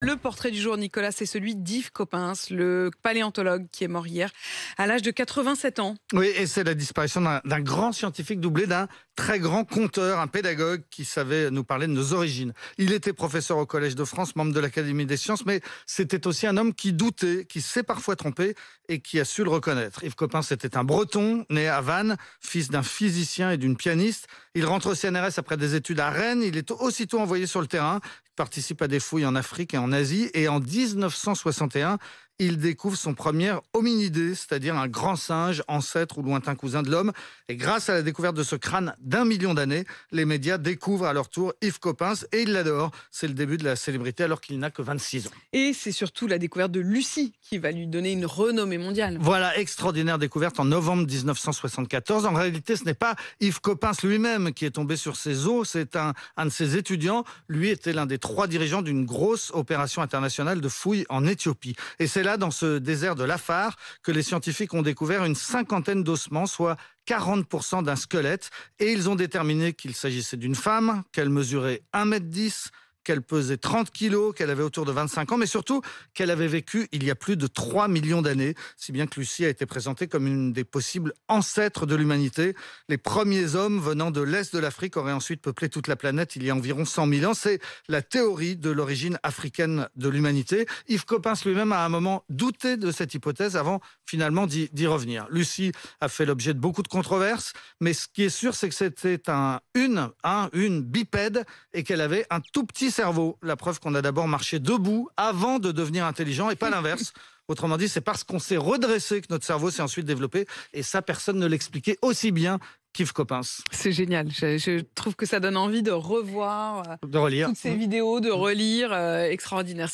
Le portrait du jour, Nicolas, c'est celui d'Yves Coppens, le paléontologue qui est mort hier à l'âge de 87 ans. Oui, et c'est la disparition d'un grand scientifique doublé d'un très grand conteur, un pédagogue qui savait nous parler de nos origines. Il était professeur au Collège de France, membre de l'Académie des sciences, mais c'était aussi un homme qui doutait, qui s'est parfois trompé et qui a su le reconnaître. Yves Coppens était un Breton, né à Vannes, fils d'un physicien et d'une pianiste. Il rentre au CNRS après des études à Rennes. Il est aussitôt envoyé sur le terrain. Il participe à des fouilles en Afrique et en Asie. Et en 1961, il découvre son premier hominidé, c'est-à-dire un grand singe, ancêtre ou lointain cousin de l'homme. Et grâce à la découverte de ce crâne d'1 million d'années, les médias découvrent à leur tour Yves Coppens et ils l'adorent. C'est le début de la célébrité alors qu'il n'a que 26 ans. Et c'est surtout la découverte de Lucie qui va lui donner une renommée mondiale. Voilà, extraordinaire découverte en novembre 1974. En réalité, ce n'est pas Yves Coppens lui-même qui est tombé sur ses os, c'est un de ses étudiants. Lui était l'un des 3 dirigeants d'une grosse opération internationale de fouilles en Éthiopie. Et c'est là, dans ce désert de l'Afar, que les scientifiques ont découvert une 50aine d'ossements, soit 40% d'un squelette. Et ils ont déterminé qu'il s'agissait d'une femme, qu'elle mesurait 1,10 m, qu'elle pesait 30 kilos, qu'elle avait autour de 25 ans, mais surtout qu'elle avait vécu il y a plus de 3 millions d'années, si bien que Lucie a été présentée comme une des possibles ancêtres de l'humanité. Les premiers hommes venant de l'Est de l'Afrique auraient ensuite peuplé toute la planète il y a environ 100 000 ans. C'est la théorie de l'origine africaine de l'humanité. Yves Coppens lui-même a à un moment douté de cette hypothèse avant finalement d'y revenir. Lucie a fait l'objet de beaucoup de controverses, mais ce qui est sûr, c'est que c'était une bipède et qu'elle avait un tout petit cerveau. La preuve qu'on a d'abord marché debout avant de devenir intelligent et pas l'inverse. Autrement dit, c'est parce qu'on s'est redressé que notre cerveau s'est ensuite développé. Et ça, personne ne l'expliquait aussi bien qu'Yves Coppens. C'est génial. Je trouve que ça donne envie de revoir De relire. toutes ces vidéos, de relire. Extraordinaire.